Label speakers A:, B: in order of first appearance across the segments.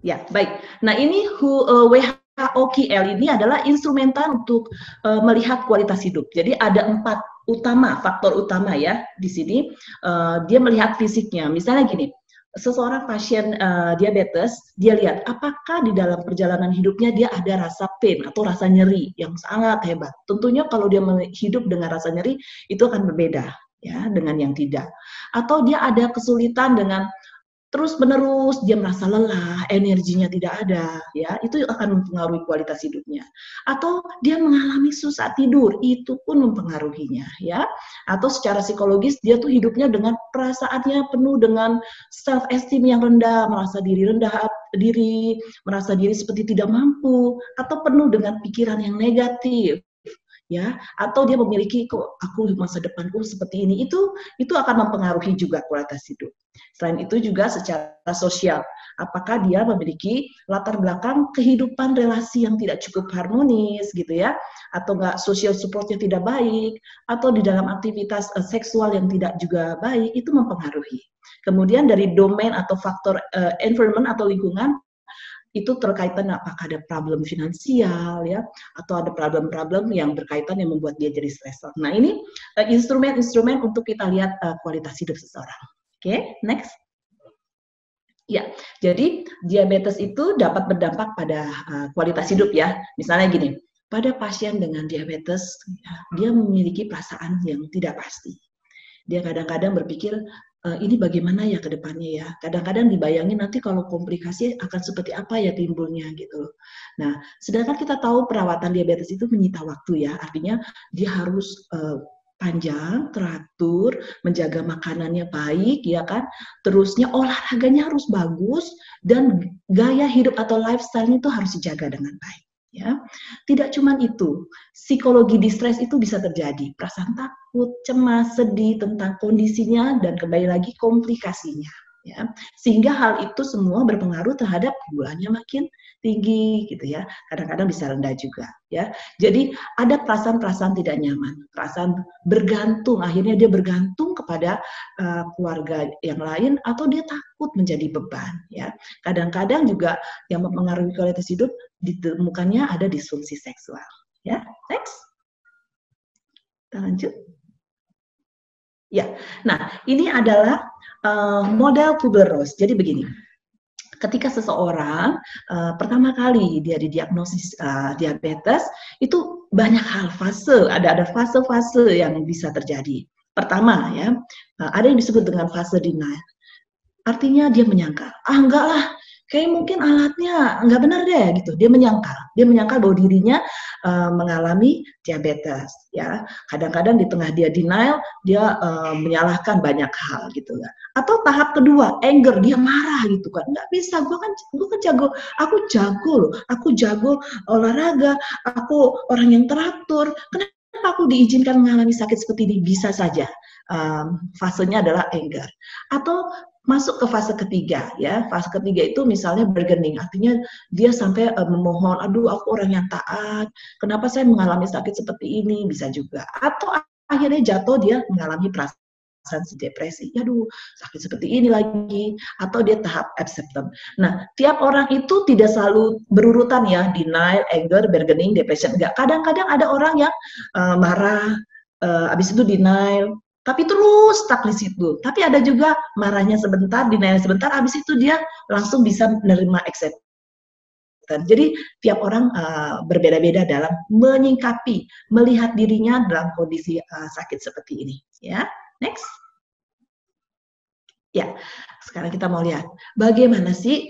A: Ya, baik. Nah, ini WHO KL ini adalah instrumental untuk melihat kualitas hidup. Jadi ada 4 faktor utama ya di sini. Dia melihat fisiknya. Misalnya gini, seseorang pasien diabetes, dia lihat apakah di dalam perjalanan hidupnya dia ada rasa pain atau rasa nyeri yang sangat hebat. Tentunya kalau dia hidup dengan rasa nyeri itu akan berbeda ya dengan yang tidak. Atau dia ada kesulitan dengan terus-menerus dia merasa lelah, energinya tidak ada, ya itu akan mempengaruhi kualitas hidupnya. Atau dia mengalami susah tidur, itu pun mempengaruhinya, ya. Atau secara psikologis dia tuh hidupnya dengan perasaannya penuh dengan self esteem yang rendah, merasa diri, merasa diri seperti tidak mampu, atau penuh dengan pikiran yang negatif. Ya, atau dia memiliki kok aku masa depanku seperti ini, itu akan mempengaruhi juga kualitas hidup. Selain itu juga secara sosial, apakah dia memiliki latar belakang kehidupan relasi yang tidak cukup harmonis gitu ya, atau enggak social supportnya tidak baik, atau di dalam aktivitas seksual yang tidak juga baik, itu mempengaruhi. Kemudian dari domain atau faktor environment atau lingkungan, itu terkaitan apakah ada problem finansial ya, atau ada problem-problem yang berkaitan yang membuat dia jadi stresor. Nah ini instrumen-instrumen untuk kita lihat kualitas hidup seseorang. Oke, next. Ya, jadi diabetes itu dapat berdampak pada kualitas hidup ya. Misalnya gini, pada pasien dengan diabetes, dia memiliki perasaan yang tidak pasti. Dia kadang-kadang berpikir, ini bagaimana ya ke depannya ya. Kadang-kadang dibayangin nanti kalau komplikasi akan seperti apa ya timbulnya gitu. Nah, sedangkan kita tahu perawatan diabetes itu menyita waktu ya. Artinya dia harus panjang, teratur, menjaga makanannya baik ya kan. Terusnya olahraganya harus bagus dan gaya hidup atau lifestyle-nya itu harus dijaga dengan baik. Ya, tidak cuma itu, psikologi distres itu bisa terjadi, perasaan takut, cemas, sedih tentang kondisinya dan kembali lagi komplikasinya, ya. Sehingga hal itu semua berpengaruh terhadap gulanya makin tinggi, gitu ya. Kadang-kadang bisa rendah juga, ya. Jadi ada perasaan-perasaan tidak nyaman, perasaan bergantung, akhirnya dia bergantung kepada keluarga yang lain atau dia takut menjadi beban, ya. Kadang-kadang juga yang mempengaruhi kualitas hidup ditemukannya ada disfungsi seksual. Ya, next. Kita lanjut. Ya, nah ini adalah model Kubler-Ross. Jadi begini, ketika seseorang pertama kali dia didiagnosis diabetes, itu banyak hal fase, ada fase-fase yang bisa terjadi. Pertama ya, ada yang disebut dengan fase denial. Artinya dia menyangka, enggak lah, kayak mungkin alatnya nggak benar deh gitu. Dia menyangkal bahwa dirinya mengalami diabetes ya. Kadang-kadang di tengah dia denial, dia menyalahkan banyak hal gitu ya. Atau tahap kedua, anger, dia marah gitu kan. Nggak bisa, gue kan jago, aku jago olahraga, aku orang yang teratur. Kenapa aku diizinkan mengalami sakit seperti ini? Bisa saja. Fasenya adalah anger. Atau masuk ke fase ketiga ya. Fase ketiga itu misalnya bargaining, artinya dia sampai memohon, aduh aku orang yang taat, kenapa saya mengalami sakit seperti ini, bisa juga. Atau akhirnya jatuh dia mengalami perasaan depresi, aduh sakit seperti ini lagi, atau dia tahap acceptance. Nah, tiap orang itu tidak selalu berurutan ya, denial, anger, bargaining, depression, enggak. Kadang-kadang ada orang yang marah, habis itu denial, tapi terus stuck di situ. Tapi ada juga marahnya sebentar, denial sebentar, habis itu dia langsung bisa menerima acceptance. Jadi tiap orang berbeda-beda dalam menyingkapi, melihat dirinya dalam kondisi sakit seperti ini. Ya, next. Ya, sekarang kita mau lihat bagaimana sih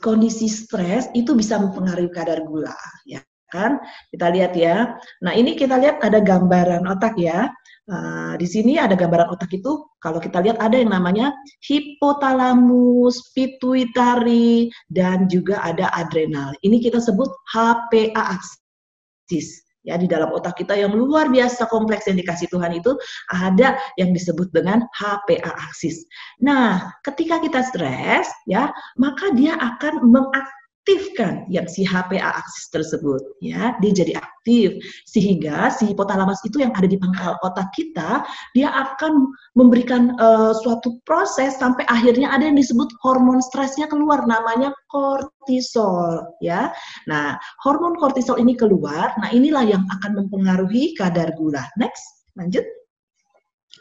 A: kondisi stres itu bisa mempengaruhi kadar gula, ya kan? Kita lihat ya. Nah ini kita lihat ada gambaran otak ya. Di sini ada gambaran otak itu, kalau kita lihat ada yang namanya hipotalamus, pituitari, dan juga ada adrenal. Ini kita sebut HPA aksis. Ya, di dalam otak kita yang luar biasa kompleks yang dikasih Tuhan itu ada yang disebut dengan HPA aksis. Nah, ketika kita stres, ya, maka dia akan mengaktifkan yang si HPA aksis tersebut, ya. Dia jadi aktif sehingga si hipotalamus itu yang ada di pangkal otak kita, dia akan memberikan suatu proses sampai akhirnya ada yang disebut hormon stresnya keluar, namanya kortisol, ya. Nah, hormon kortisol ini keluar, nah inilah yang akan mempengaruhi kadar gula. Next, lanjut.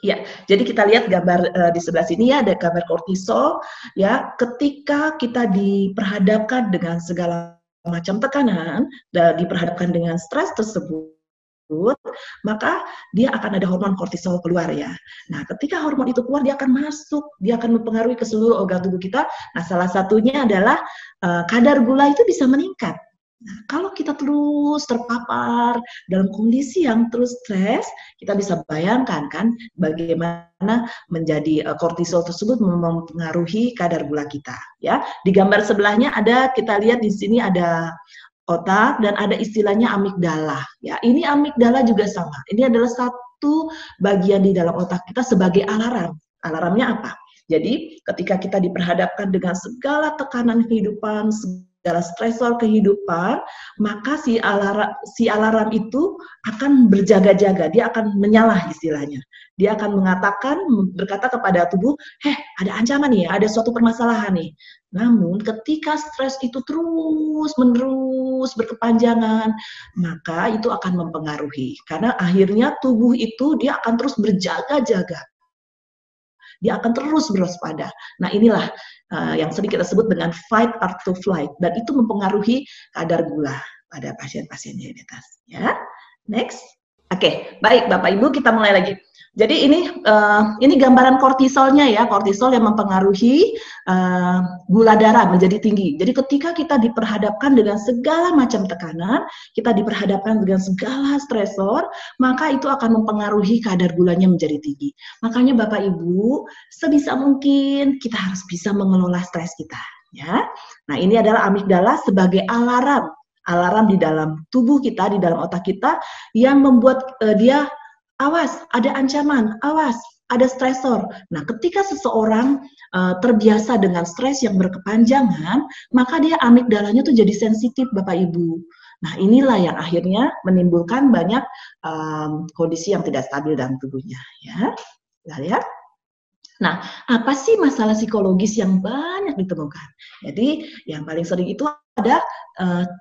A: Ya, jadi kita lihat gambar di sebelah sini ya, ada gambar kortisol ya. Ketika kita diperhadapkan dengan segala macam tekanan dan diperhadapkan dengan stres tersebut, maka dia akan ada hormon kortisol keluar ya. Nah, ketika hormon itu keluar, dia akan masuk, dia akan mempengaruhi ke seluruh organ tubuh kita. Nah, salah satunya adalah kadar gula itu bisa meningkat. Nah, kalau kita terus terpapar dalam kondisi yang terus stres, kita bisa bayangkan kan bagaimana menjadi kortisol tersebut mempengaruhi kadar gula kita. Ya, di gambar sebelahnya ada, kita lihat di sini ada otak dan ada istilahnya amigdala. Ya, ini amigdala juga sama. Ini adalah satu bagian di dalam otak kita sebagai alarm. Alarmnya apa? Jadi, ketika kita diperhadapkan dengan segala tekanan kehidupan, segala stresor kehidupan, maka si alarm itu akan berjaga-jaga, dia akan menyala istilahnya. Dia akan mengatakan, berkata kepada tubuh, ada ancaman nih, ada suatu permasalahan nih. Namun ketika stres itu terus-menerus berkepanjangan, maka itu akan mempengaruhi. Karena akhirnya tubuh itu dia akan terus berjaga-jaga. Dia akan terus berwaspada. Nah, inilah yang sering kita sebut dengan fight or to flight, dan itu mempengaruhi kadar gula pada pasien-pasien diabetes. Ya, next. Oke, baik Bapak Ibu, kita mulai lagi. Jadi ini gambaran kortisolnya ya, kortisol yang mempengaruhi gula darah menjadi tinggi. Jadi ketika kita diperhadapkan dengan segala macam tekanan, kita diperhadapkan dengan segala stresor, maka itu akan mempengaruhi kadar gulanya menjadi tinggi. Makanya Bapak Ibu, sebisa mungkin kita harus bisa mengelola stres kita. Ya, nah ini adalah amigdala sebagai alarm di dalam tubuh kita, di dalam otak kita, yang membuat dia awas, ada ancaman, awas, ada stresor. Nah, ketika seseorang terbiasa dengan stres yang berkepanjangan, maka dia amigdalanya tuh jadi sensitif, Bapak Ibu. Nah, inilah yang akhirnya menimbulkan banyak kondisi yang tidak stabil dalam tubuhnya. Ya, kita lihat. Nah, apa sih masalah psikologis yang banyak ditemukan? Jadi, yang paling sering itu ada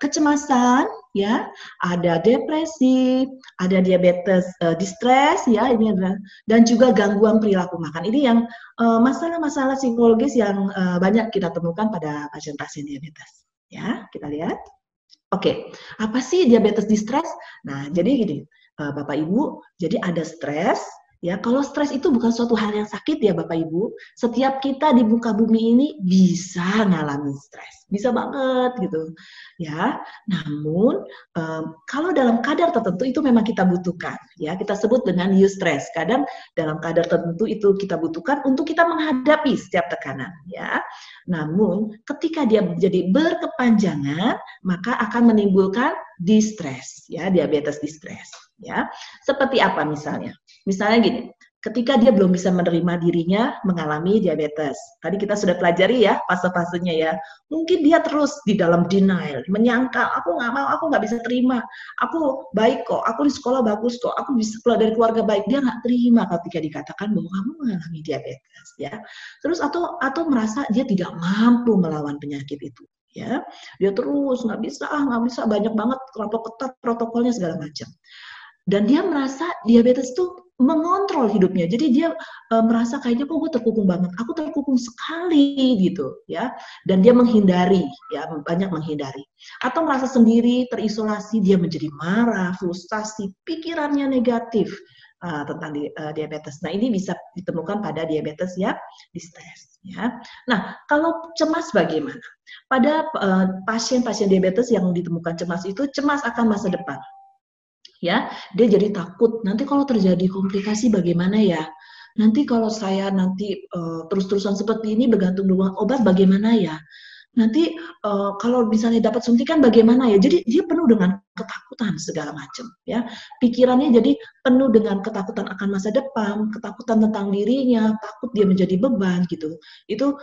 A: kecemasan, ya, ada depresi, ada diabetes distres, ya, ini adalah, dan juga gangguan perilaku makan. Ini yang masalah-masalah psikologis yang banyak kita temukan pada pasien-pasien diabetes. Ya, kita lihat. Oke, apa sih diabetes distres? Nah, jadi gini, Bapak Ibu, jadi ada stres. Ya, kalau stres itu bukan suatu hal yang sakit ya Bapak Ibu. Setiap kita di muka bumi ini bisa ngalamin stres, bisa banget gitu. Ya, namun kalau dalam kadar tertentu itu memang kita butuhkan. Ya, kita sebut dengan eustress. Kadang dalam kadar tertentu itu kita butuhkan untuk kita menghadapi setiap tekanan. Ya, namun ketika dia menjadi berkepanjangan, maka akan menimbulkan distres. Ya, diabetes distres. Ya, seperti apa misalnya? Misalnya gini, ketika dia belum bisa menerima dirinya mengalami diabetes. Tadi kita sudah pelajari ya fase-fasenya ya. Mungkin dia terus di dalam denial, menyangkal, aku nggak mau, aku nggak bisa terima. Aku baik kok, aku di sekolah bagus kok, aku bisa keluar dari keluarga baik. Dia nggak terima ketika dikatakan bahwa kamu mengalami diabetes ya. Terus atau merasa dia tidak mampu melawan penyakit itu. Ya, dia terus nggak bisa, banyak banget kelompok ketat protokolnya segala macam. Dan dia merasa diabetes itu mengontrol hidupnya. Jadi dia merasa kayaknya kok gue terkukung banget. Aku terkukung sekali gitu ya. Dan dia menghindari ya, banyak menghindari. Atau merasa sendiri, terisolasi, dia menjadi marah, frustasi, pikirannya negatif tentang diabetes. Nah, ini bisa ditemukan pada diabetes ya, distres ya. Nah, kalau cemas bagaimana? Pada pasien-pasien diabetes yang ditemukan cemas itu cemas akan masa depan. Ya, dia jadi takut. Nanti kalau terjadi komplikasi bagaimana ya? Nanti kalau saya nanti terus-terusan seperti ini bergantung dengan obat bagaimana ya? nanti kalau misalnya dapat suntikan bagaimana ya? Jadi dia penuh dengan ketakutan segala macam, ya. Pikirannya jadi penuh dengan ketakutan akan masa depan, ketakutan tentang dirinya, takut dia menjadi beban gitu. Itu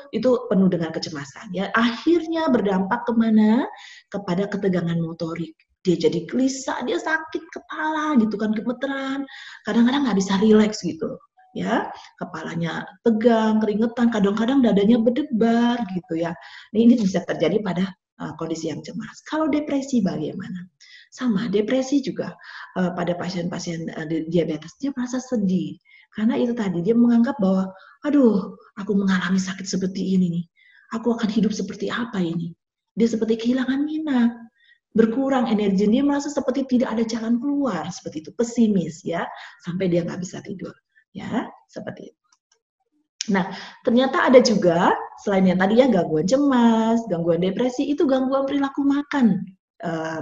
A: penuh dengan kecemasan, ya. Akhirnya berdampak kemana? Kepada ketegangan motorik. Dia jadi gelisah, dia sakit kepala gitu kan, gemeteran. Kadang-kadang nggak bisa rileks gitu, ya. Kepalanya tegang, keringetan, kadang-kadang dadanya berdebar gitu ya. Ini bisa terjadi pada kondisi yang cemas. Kalau depresi bagaimana? Sama, depresi juga pada pasien-pasien diabetes, dia merasa sedih. Karena itu tadi, dia menganggap bahwa, aduh, aku mengalami sakit seperti ini nih. Aku akan hidup seperti apa ini? Dia seperti kehilangan minat, berkurang energi, dia merasa seperti tidak ada jalan keluar, seperti itu, pesimis ya, sampai dia nggak bisa tidur. Ya, seperti itu. Nah, ternyata ada juga selain yang tadi ya gangguan cemas, gangguan depresi, itu gangguan perilaku makan,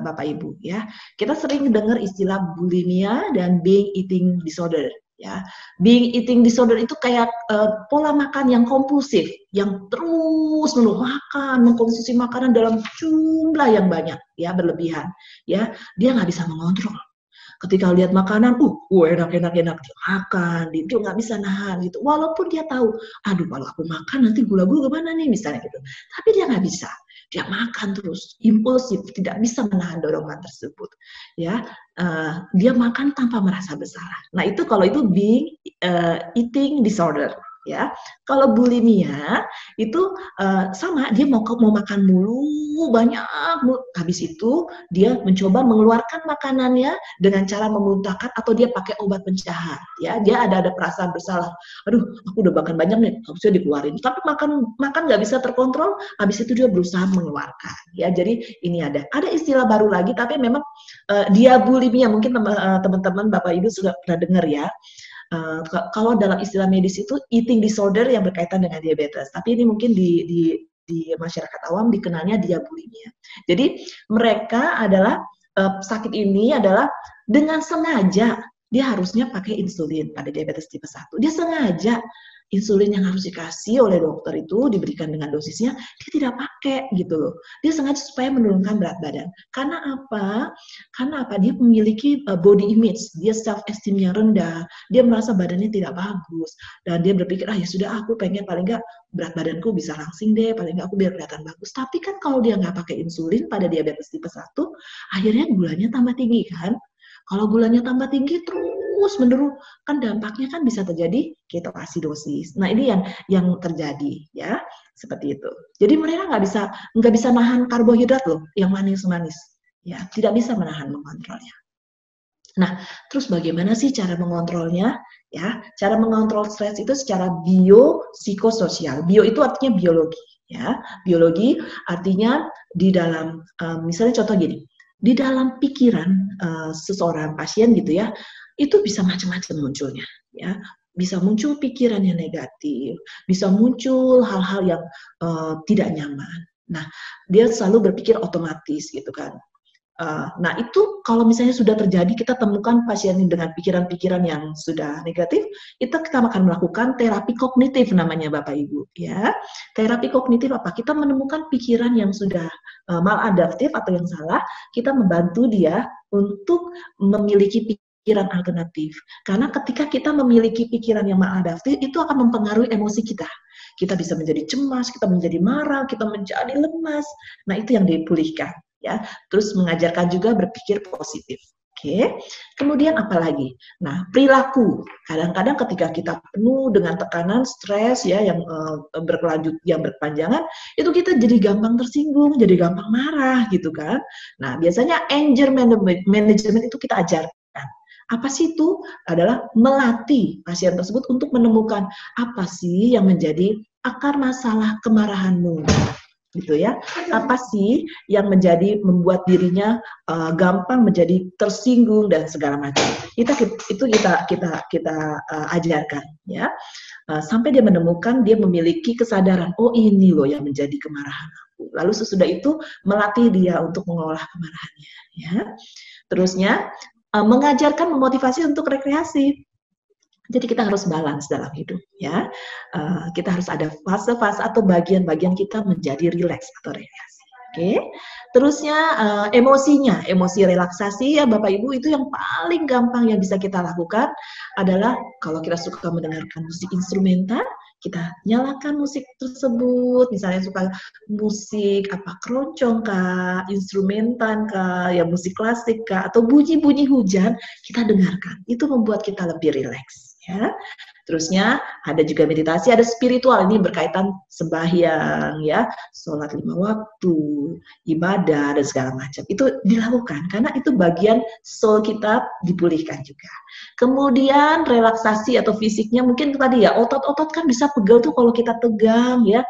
A: Bapak Ibu ya. Kita sering dengar istilah bulimia dan binge eating disorder ya. Binge eating disorder itu kayak pola makan yang kompulsif, yang terus makan, mengkonsumsi makanan dalam jumlah yang banyak ya, berlebihan ya. Dia nggak bisa mengontrol. Ketika lihat makanan, enak makan, dia nggak bisa nahan gitu. Walaupun dia tahu, aduh kalau aku makan nanti gula gue kemana nih misalnya gitu. Tapi dia nggak bisa, dia makan terus, impulsif, tidak bisa menahan dorongan tersebut. Ya, dia makan tanpa merasa bersalah. Nah itu kalau itu binge eating disorder. Ya, kalau bulimia itu sama, dia mau makan mulu banyak, habis itu dia mencoba mengeluarkan makanannya dengan cara memuntahkan atau dia pakai obat pencahar. Ya, dia ada perasaan bersalah. Aduh, aku udah makan banyak nih, harusnya dikeluarin. Tapi makan nggak bisa terkontrol, habis itu dia berusaha mengeluarkan. Ya, jadi ini ada istilah baru lagi, tapi memang dia bulimia, mungkin teman-teman Bapak Ibu sudah pernah dengar ya. Kalau dalam istilah medis itu eating disorder yang berkaitan dengan diabetes, tapi ini mungkin di masyarakat awam dikenalnya dia bulimia. Jadi mereka adalah sakit ini adalah dengan sengaja dia harusnya pakai insulin pada diabetes tipe 1. Dia sengaja insulin yang harus dikasih oleh dokter itu diberikan dengan dosisnya, dia tidak pakai gitu loh. Dia sengaja supaya menurunkan berat badan. Karena apa? Karena apa? Dia memiliki body image, dia self esteem-nya rendah, dia merasa badannya tidak bagus, dan dia berpikir, ya sudah, aku pengen paling nggak berat badanku bisa langsing deh, paling nggak aku biar kelihatan bagus. Tapi kan kalau dia nggak pakai insulin pada diabetes tipe 1, akhirnya gulanya tambah tinggi kan. Kalau gulanya tambah tinggi terus menerus, kan dampaknya kan bisa terjadi ketoasidosis. Nah ini yang terjadi ya, seperti itu. Jadi mereka nggak bisa nahan karbohidrat loh, yang manis-manis. Ya, tidak bisa menahan, mengontrolnya. Nah, terus bagaimana sih cara mengontrolnya? Ya, cara mengontrol stres itu secara biopsikososial. Bio itu artinya biologi. Ya, biologi artinya di dalam, misalnya contoh gini, di dalam pikiran seseorang pasien gitu ya, itu bisa macam-macam munculnya. Ya, bisa muncul pikiran yang negatif, bisa muncul hal-hal yang tidak nyaman. Nah, dia selalu berpikir otomatis gitu kan. Nah itu kalau misalnya sudah terjadi, kita temukan pasien dengan pikiran-pikiran yang sudah negatif, itu kita akan melakukan terapi kognitif namanya Bapak Ibu ya. Terapi kognitif apa? Kita menemukan pikiran yang sudah maladaptif atau yang salah, kita membantu dia untuk memiliki pikiran alternatif. Karena ketika kita memiliki pikiran yang maladaptif, itu akan mempengaruhi emosi kita. Kita bisa menjadi cemas, kita menjadi marah, kita menjadi lemas. Nah itu yang dipulihkan. Ya, terus mengajarkan juga berpikir positif. Oke, kemudian apa lagi? Nah, perilaku. Kadang-kadang ketika kita penuh dengan tekanan, stres ya yang berkelanjut, yang berkepanjangan, itu kita jadi gampang tersinggung, jadi gampang marah gitu kan. Nah, biasanya anger management itu kita ajarkan. Apa sih itu? Adalah melatih pasien tersebut untuk menemukan apa sih yang menjadi akar masalah kemarahanmu. Gitu ya, apa sih yang membuat dirinya gampang menjadi tersinggung dan segala macam. Itu kita ajarkan ya, sampai dia menemukan, dia memiliki kesadaran, oh ini loh yang menjadi kemarahan aku. Lalu sesudah itu melatih dia untuk mengolah kemarahannya ya. Terusnya mengajarkan, memotivasi untuk rekreasi. Jadi kita harus balance dalam hidup ya. Kita harus ada fase-fase atau bagian-bagian kita menjadi rileks atau relaksasi. Oke. Terusnya emosinya, emosi relaksasi ya Bapak Ibu itu yang paling gampang yang bisa kita lakukan adalah kalau kita suka mendengarkan musik instrumental, kita nyalakan musik tersebut, misalnya suka musik apa keroncong kah, instrumental kah, ya musik klasik kah, atau bunyi-bunyi hujan, kita dengarkan. Itu membuat kita lebih rileks ya. Terusnya ada juga meditasi, ada spiritual, ini berkaitan sembahyang ya, sholat 5 waktu, ibadah dan segala macam. Itu dilakukan karena itu bagian soul kita dipulihkan juga. Kemudian relaksasi atau fisiknya mungkin tadi ya, otot-otot kan bisa pegel tuh kalau kita tegang ya.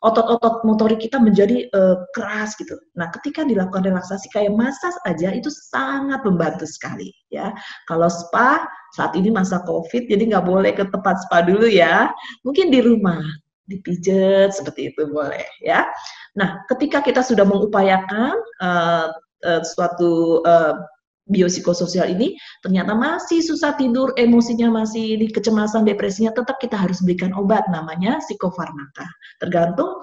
A: Otot-otot motorik kita menjadi keras gitu. Nah, ketika dilakukan relaksasi kayak massage aja itu sangat membantu sekali ya. Kalau spa saat ini masa COVID, jadi nggak boleh ke tempat spa dulu ya. Mungkin di rumah dipijet seperti itu boleh ya. Nah, ketika kita sudah mengupayakan suatu biopsikososial ini ternyata masih susah tidur, emosinya masih di kecemasan, depresinya, tetap kita harus berikan obat namanya psikofarmaka. Tergantung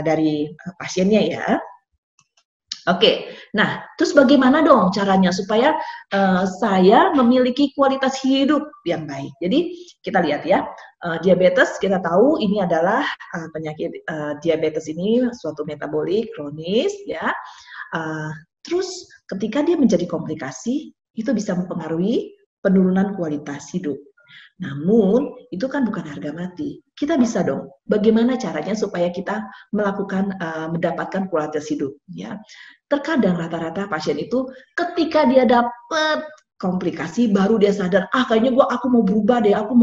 A: dari pasiennya ya. Oke, nah terus bagaimana dong caranya supaya saya memiliki kualitas hidup yang baik? Jadi kita lihat ya, diabetes kita tahu ini adalah penyakit diabetes ini suatu metabolik kronis ya. Terus ketika dia menjadi komplikasi, itu bisa mempengaruhi penurunan kualitas hidup. Namun, itu kan bukan harga mati. Kita bisa dong, bagaimana caranya supaya kita mendapatkan kualitas hidup. Ya. Terkadang rata-rata pasien itu ketika dia dapat komplikasi baru dia sadar, kayaknya aku mau berubah deh, aku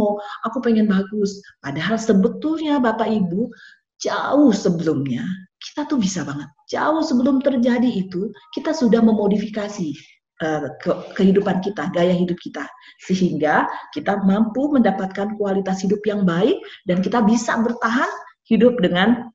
A: pengen bagus. Padahal sebetulnya Bapak Ibu, jauh sebelumnya, kita tuh bisa banget. Jauh sebelum terjadi itu, kita sudah memodifikasi kehidupan kita, gaya hidup kita, sehingga kita mampu mendapatkan kualitas hidup yang baik dan kita bisa bertahan hidup dengan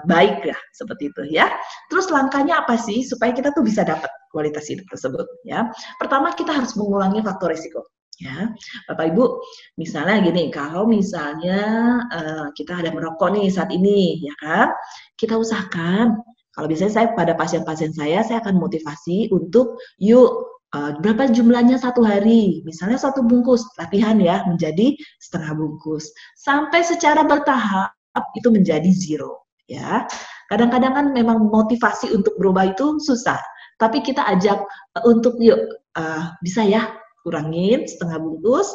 A: baik ya, seperti itu ya. Terus langkahnya apa sih supaya kita tuh bisa dapat kualitas hidup tersebut ya? Pertama kita harus mengurangi faktor risiko. Ya, Bapak Ibu, misalnya gini, kalau misalnya kita ada merokok nih saat ini, ya kan, kita usahakan. Kalau biasanya saya pada pasien-pasien saya akan motivasi untuk yuk berapa jumlahnya satu hari, misalnya 1 bungkus, latihan ya menjadi setengah bungkus, sampai secara bertahap itu menjadi 0 ya. Kadang-kadang kan memang motivasi untuk berubah itu susah, tapi kita ajak untuk yuk bisa ya kurangin setengah bungkus,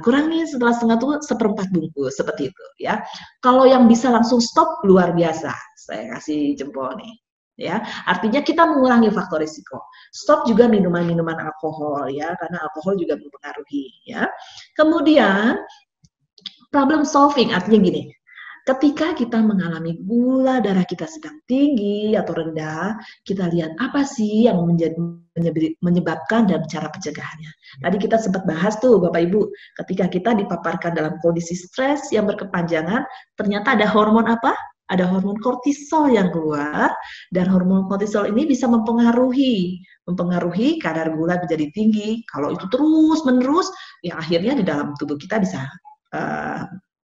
A: kurangin setelah setengah itu 1/4 bungkus, seperti itu ya. Kalau yang bisa langsung stop luar biasa, saya kasih jempol nih ya. Artinya kita mengurangi faktor risiko. Stop juga minuman-minuman alkohol ya, karena alkohol juga mempengaruhi ya. Kemudian problem solving artinya gini. Ketika kita mengalami gula darah kita sedang tinggi atau rendah, kita lihat apa sih yang menyebabkan dan cara pencegahannya. Tadi kita sempat bahas tuh Bapak Ibu, ketika kita dipaparkan dalam kondisi stres yang berkepanjangan, ternyata ada hormon apa? Ada hormon kortisol yang keluar, dan hormon kortisol ini bisa mempengaruhi kadar gula menjadi tinggi. Kalau itu terus-menerus, ya akhirnya di dalam tubuh kita bisa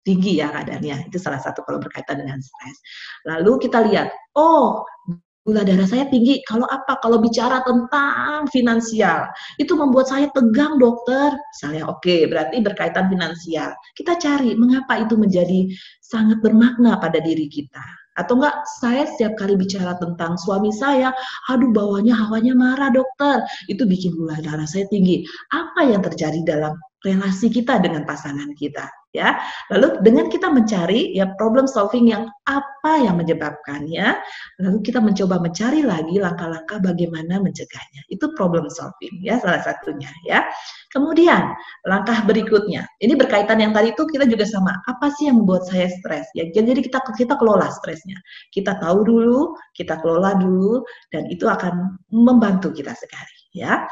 A: tinggi ya kadarnya. Itu salah satu kalau berkaitan dengan stres. Lalu kita lihat, gula darah saya tinggi. Kalau apa? Kalau bicara tentang finansial, itu membuat saya tegang dokter. Misalnya, oke, berarti berkaitan finansial. Kita cari mengapa itu menjadi sangat bermakna pada diri kita. Atau enggak, saya setiap kali bicara tentang suami saya, hawanya marah dokter. Itu bikin gula darah saya tinggi. Apa yang terjadi dalam relasi kita dengan pasangan kita? Ya, lalu dengan kita mencari ya problem solving yang apa yang menyebabkannya, lalu kita mencoba mencari lagi langkah-langkah bagaimana mencegahnya. Itu problem solving ya salah satunya ya. Kemudian langkah berikutnya, ini berkaitan yang tadi itu kita juga sama. Apa sih yang membuat saya stres? Ya, jadi kita kelola stresnya. Kita tahu dulu, kita kelola dulu, dan itu akan membantu kita sekali ya.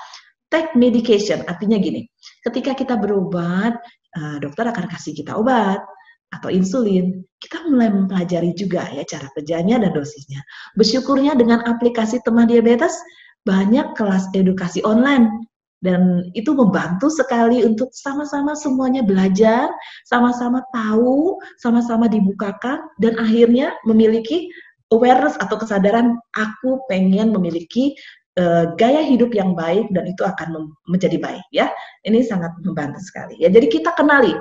A: Take medication artinya gini, ketika kita berobat, dokter akan kasih kita obat atau insulin. Kita mulai mempelajari juga ya cara kerjanya dan dosisnya. Bersyukurnya dengan aplikasi Teman Diabetes banyak kelas edukasi online Dan itu membantu sekali untuk sama-sama semuanya belajar, sama-sama tahu, sama-sama dibukakan, dan akhirnya memiliki awareness atau kesadaran, aku pengen memiliki gaya hidup yang baik, dan itu akan menjadi baik ya. Ini sangat membantu sekali ya. Jadi kita kenali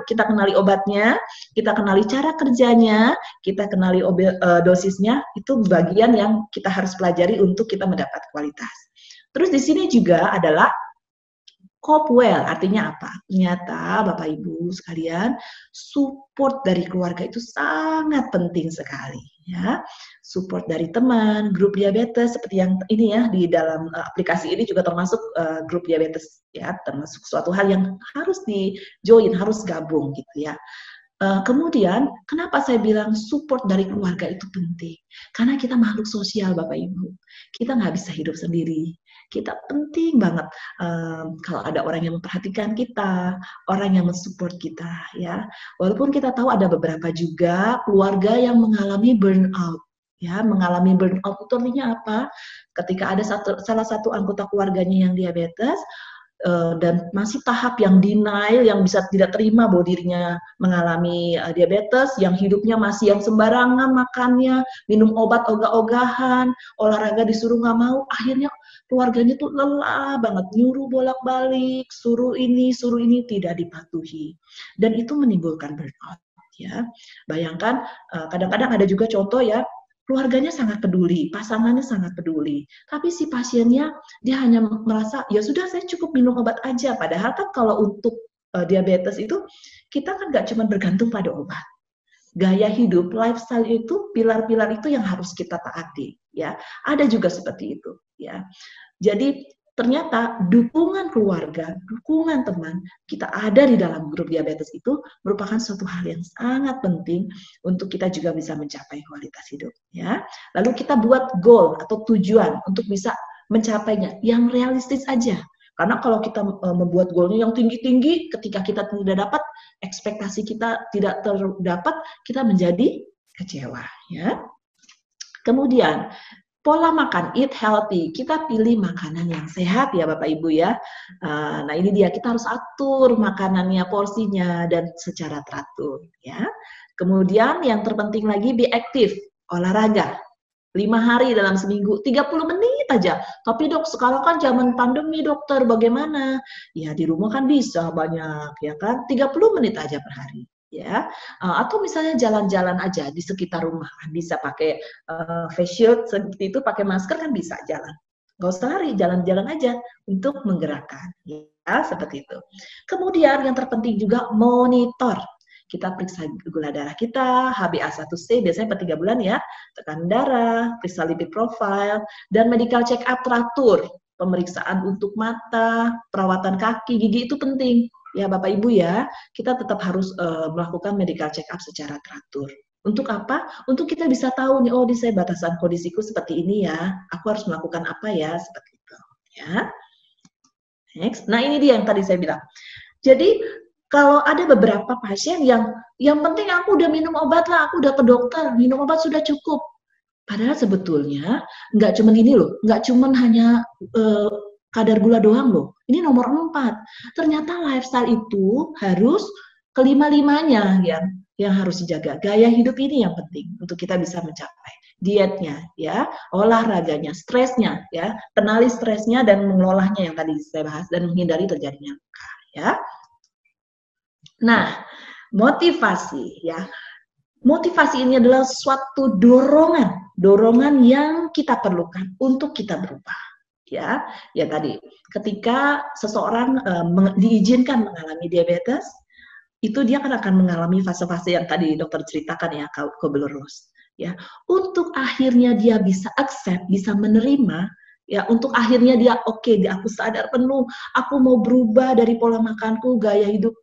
A: obatnya, kita kenali cara kerjanya, kita kenali dosisnya. Itu bagian yang kita harus pelajari untuk kita mendapat kualitas. Terus di sini juga adalah cope well, artinya apa? Ternyata Bapak Ibu sekalian, support dari keluarga itu sangat penting sekali ya. Support dari teman, grup diabetes seperti yang ini ya, di dalam aplikasi ini juga termasuk grup diabetes ya, termasuk suatu hal yang harus di join, harus gabung gitu ya. Kemudian, kenapa saya bilang support dari keluarga itu penting? Karena kita makhluk sosial, Bapak Ibu. Kita nggak bisa hidup sendiri. Kita penting banget kalau ada orang yang memperhatikan kita, orang yang mensupport kita, ya. Walaupun kita tahu ada beberapa juga keluarga yang mengalami burnout. Ya, mengalami burnout itu artinya apa? Ketika ada salah satu anggota keluarganya yang diabetes, dan masih tahap yang denial, yang bisa tidak terima bahwa dirinya mengalami diabetes, yang hidupnya masih yang sembarangan makannya, minum obat ogah-ogahan, olahraga disuruh nggak mau, akhirnya keluarganya tuh lelah banget, nyuruh bolak-balik, suruh ini, tidak dipatuhi. Dan itu menimbulkan burnout. Ya, bayangkan kadang-kadang ada juga contoh ya, keluarganya sangat peduli, pasangannya sangat peduli, tapi si pasiennya dia hanya merasa ya sudah saya cukup minum obat aja. Padahal kan kalau untuk diabetes itu kita kan nggak cuma bergantung pada obat. Gaya hidup, lifestyle itu pilar-pilar itu yang harus kita taati ya. Ada juga seperti itu ya. Jadi ternyata dukungan keluarga, dukungan teman, kita ada di dalam grup diabetes itu merupakan suatu hal yang sangat penting untuk kita juga bisa mencapai kualitas hidup ya. Lalu kita buat goal atau tujuan untuk bisa mencapainya yang realistis aja. Karena kalau kita membuat goalnya yang tinggi-tinggi, ketika kita tidak dapat, ekspektasi kita tidak terdapat, kita menjadi kecewa ya. Kemudian pola makan, eat healthy. Kita pilih makanan yang sehat ya Bapak Ibu ya. Nah ini dia, kita harus atur makanannya, porsinya, dan secara teratur ya. Kemudian yang terpenting lagi, be aktif, olahraga. 5 hari dalam seminggu, 30 menit aja. Tapi dok, sekarang kan zaman pandemi dokter, bagaimana? Ya di rumah kan bisa banyak ya kan, 30 menit aja per hari. Ya, atau misalnya jalan-jalan aja di sekitar rumah, bisa pakai face shield seperti itu, pakai masker kan bisa jalan, nggak usah lari, jalan-jalan aja untuk menggerakkan, ya seperti itu. Kemudian yang terpenting juga monitor, kita periksa gula darah kita, HbA1c biasanya per 3 bulan ya, tekanan darah, periksa lipid profile, dan medical check up teratur, pemeriksaan untuk mata, perawatan kaki, gigi itu penting. Ya Bapak Ibu ya, kita tetap harus melakukan medical check up secara teratur. Untuk apa? Untuk kita bisa tahu nih, oh di saya batasan kondisiku seperti ini ya, aku harus melakukan apa ya, seperti itu. Ya. Next. Nah ini dia yang tadi saya bilang. Jadi kalau ada beberapa pasien yang penting aku udah minum obat lah, aku udah ke dokter, minum obat sudah cukup. Padahal sebetulnya nggak cuma ini loh, nggak cuma hanya kadar gula doang loh. Ini nomor 4. Ternyata lifestyle itu harus kelima-limanya yang harus dijaga. Gaya hidup ini yang penting untuk kita bisa mencapai. Dietnya, ya, olahraganya, stresnya, ya, kenali stresnya dan mengelolanya yang tadi saya bahas dan menghindari terjadinya luka, ya. Nah, motivasi, ya. Motivasi ini adalah suatu dorongan yang kita perlukan untuk kita berubah. Ya tadi ketika seseorang diizinkan mengalami diabetes, itu dia akan mengalami fase-fase yang tadi dokter ceritakan ya, Kubler-Ross ya, untuk akhirnya dia bisa accept, bisa menerima ya, untuk akhirnya dia oke, aku sadar penuh, aku mau berubah dari pola makanku, gaya hidup,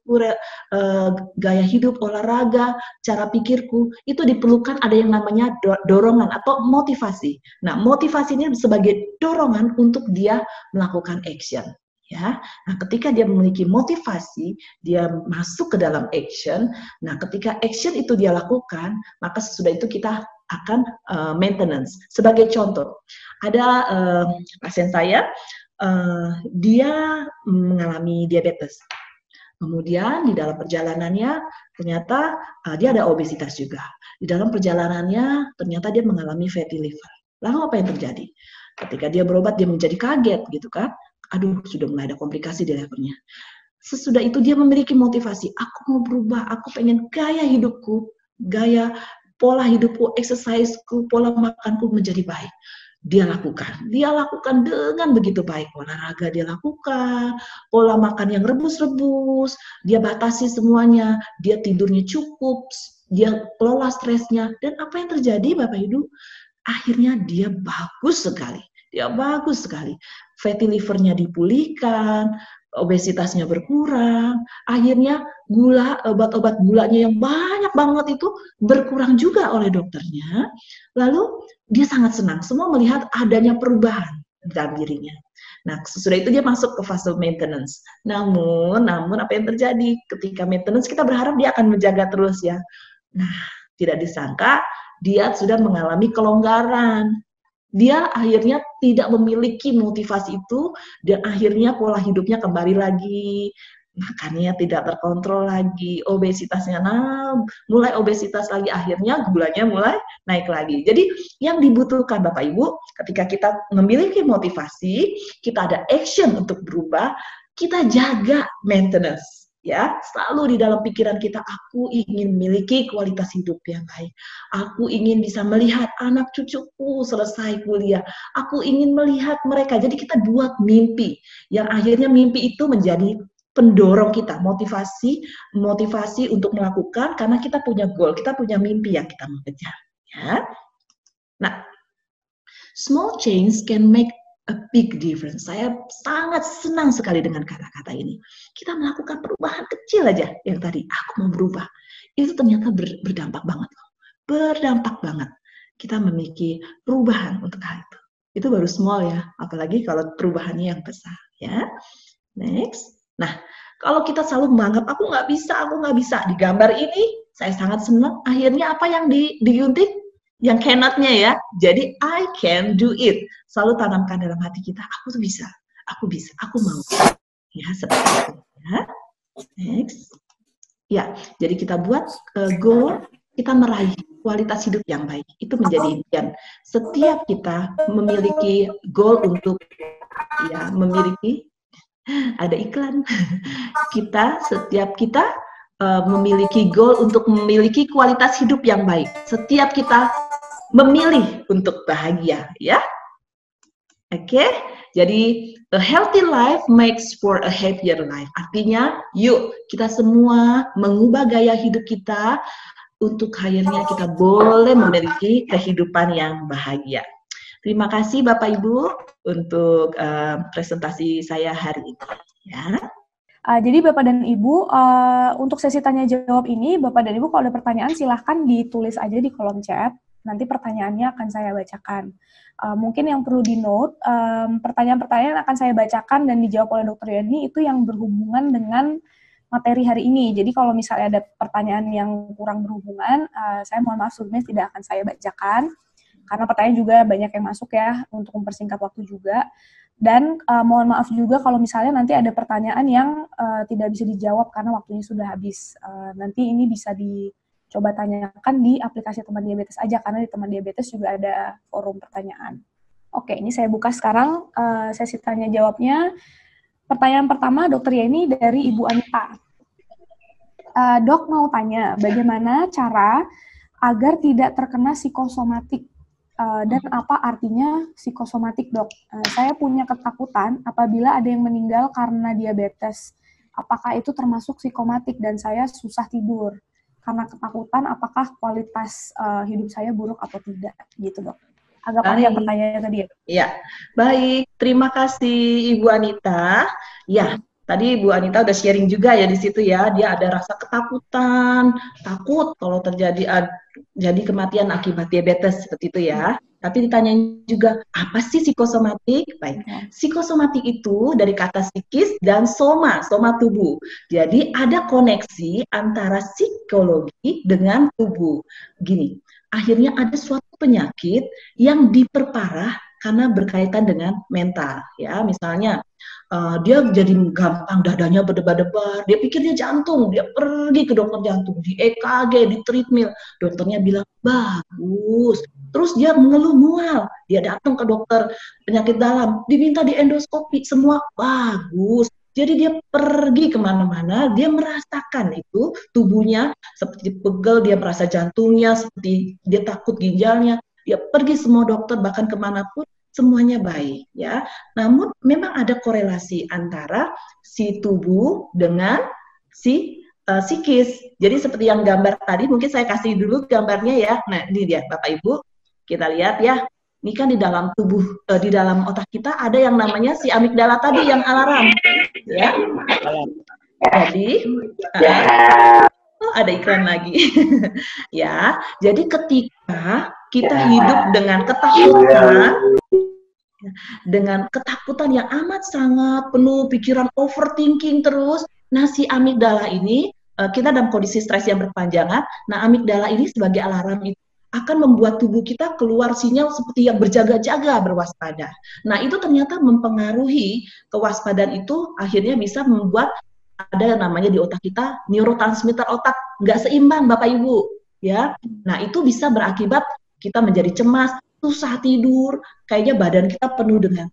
A: olahraga, cara pikirku, itu diperlukan ada yang namanya dorongan atau motivasi. Nah, motivasi ini sebagai dorongan untuk dia melakukan action. Ya, nah ketika dia memiliki motivasi, dia masuk ke dalam action. Nah, ketika action itu dia lakukan, maka sesudah itu kita akan maintenance. Sebagai contoh, ada pasien saya dia mengalami diabetes. Kemudian di dalam perjalanannya ternyata dia ada obesitas juga. Di dalam perjalanannya ternyata dia mengalami fatty liver. Lalu apa yang terjadi? Ketika dia berobat dia menjadi kaget gitu kan. Aduh, sudah mulai ada komplikasi di livernya. Sesudah itu dia memiliki motivasi, aku mau berubah, aku pengen gaya hidupku, gaya pola hidupku, exerciseku, pola makanku menjadi baik. Dia lakukan dengan begitu baik. Olahraga dia lakukan, pola makan yang rebus-rebus, dia batasi semuanya, dia tidurnya cukup, dia kelola stresnya, dan apa yang terjadi Bapak Ibu? Akhirnya dia bagus sekali. Dia bagus sekali. Fatty livernya dipulihkan, obesitasnya berkurang, akhirnya obat-obat gulanya yang banyak banget itu berkurang juga oleh dokternya. Lalu dia sangat senang, semua melihat adanya perubahan dalam dirinya. Nah, sesudah itu dia masuk ke fase maintenance. Namun apa yang terjadi ketika maintenance, kita berharap dia akan menjaga terus ya. Nah, tidak disangka dia sudah mengalami kelonggaran. Dia akhirnya tidak memiliki motivasi itu dan akhirnya pola hidupnya kembali lagi, makannya tidak terkontrol lagi, obesitasnya mulai obesitas lagi, akhirnya gulanya mulai naik lagi. Jadi yang dibutuhkan Bapak Ibu ketika kita memiliki motivasi, kita ada action untuk berubah, kita jaga maintenance. Ya, selalu di dalam pikiran kita, aku ingin memiliki kualitas hidup yang baik. Aku ingin bisa melihat anak cucuku selesai kuliah. Aku ingin melihat mereka. Jadi kita buat mimpi. Yang akhirnya mimpi itu menjadi pendorong kita, motivasi untuk melakukan karena kita punya goal, kita punya mimpi yang kita mau kejar. Ya. Nah, small change can make a big difference. Saya sangat senang sekali dengan kata-kata ini. Kita melakukan perubahan kecil aja yang tadi, aku mau berubah. Itu ternyata berdampak banget. Berdampak banget. Kita memiliki perubahan untuk hal itu. Itu baru small ya, apalagi kalau perubahannya yang besar. Ya, next. Nah, kalau kita selalu menganggap aku nggak bisa. Di gambar ini, saya sangat senang. Akhirnya apa yang diuntik? Yang cannot-nya ya. Jadi I can do it. Selalu tanamkan dalam hati kita, aku tuh bisa, aku mau. Ya, seperti itu. Ya. Next. Ya, jadi kita buat goal, kita meraih kualitas hidup yang baik. Itu menjadi impian. Setiap kita memiliki goal untuk ya memiliki ada iklan. Setiap kita memiliki goal untuk memiliki kualitas hidup yang baik. Setiap kita memilih untuk bahagia, ya. Oke, jadi a healthy life makes for a happier life. Artinya, yuk kita semua mengubah gaya hidup kita untuk akhirnya kita boleh memiliki kehidupan yang bahagia. Terima kasih Bapak Ibu untuk presentasi saya hari ini. Ya.
B: Jadi Bapak dan Ibu, untuk sesi tanya jawab ini, Bapak dan Ibu kalau ada pertanyaan silahkan ditulis aja di kolom chat. Nanti pertanyaannya akan saya bacakan. Mungkin yang perlu di-note, pertanyaan-pertanyaan akan saya bacakan dan dijawab oleh Dr. Yani itu yang berhubungan dengan materi hari ini. Jadi kalau misalnya ada pertanyaan yang kurang berhubungan, saya mohon maaf sebelumnya tidak akan saya bacakan. Karena pertanyaan juga banyak yang masuk ya, untuk mempersingkat waktu juga. Dan mohon maaf juga kalau misalnya nanti ada pertanyaan yang tidak bisa dijawab karena waktunya sudah habis. Nanti ini bisa dicoba tanyakan di aplikasi Teman Diabetes aja, karena di Teman Diabetes juga ada forum pertanyaan. Oke, ini saya buka sekarang sesi tanya jawabnya. Pertanyaan pertama, Dr. Yeni dari Ibu Anita. Dok mau tanya, bagaimana cara agar tidak terkena psikosomatik? Dan apa artinya psikosomatik, Dok? Saya punya ketakutan apabila ada yang meninggal karena diabetes. Apakah itu termasuk psikomatik dan saya susah tidur? Karena ketakutan, apakah kualitas hidup saya buruk atau tidak? Gitu, Dok. Agak panjang pertanyaannya tadi ya, Dok.
A: Ya, baik. Terima kasih Ibu Anita. Ya, tadi Ibu Anita udah sharing juga ya di situ ya. Dia ada rasa ketakutan, takut kalau terjadi jadi kematian akibat diabetes seperti itu ya. Tapi ditanya juga, apa sih psikosomatik? Baik, psikosomatik itu dari kata psikis dan soma tubuh. Jadi ada koneksi antara psikologi dengan tubuh. Gini, akhirnya ada suatu penyakit yang diperparah karena berkaitan dengan mental ya. Misalnya dia jadi gampang dadanya berdebar-debar, dia pikirnya jantung, dia pergi ke dokter jantung, di EKG, di treadmill, dokternya bilang bagus. Terus dia mengeluh mual, dia datang ke dokter penyakit dalam, diminta di endoskopi, semua bagus. Jadi dia pergi kemana-mana, dia merasakan itu tubuhnya seperti pegel, dia merasa jantungnya, seperti dia takut ginjalnya, dia pergi semua dokter bahkan kemanapun semuanya baik ya. Namun memang ada korelasi antara si tubuh dengan si psikis. Jadi seperti yang gambar tadi, mungkin saya kasih dulu gambarnya ya. Nah ini dia Bapak Ibu, kita lihat ya. Ini kan di dalam tubuh, di dalam otak kita ada yang namanya si amigdala tadi yang alarm, ya. Jadi ada iklan lagi, ya. Jadi ketika kita hidup dengan ketakutan yang amat sangat penuh pikiran overthinking terus, nah si amigdala ini kita dalam kondisi stres yang berkepanjangan, nah amigdala ini sebagai alarm itu akan membuat tubuh kita keluar sinyal seperti yang berjaga-jaga, berwaspada. Nah, itu ternyata mempengaruhi kewaspadaan itu akhirnya bisa membuat ada namanya di otak kita neurotransmitter otak nggak seimbang, Bapak Ibu. Ya, nah itu bisa berakibat kita menjadi cemas, susah tidur, kayaknya badan kita penuh dengan.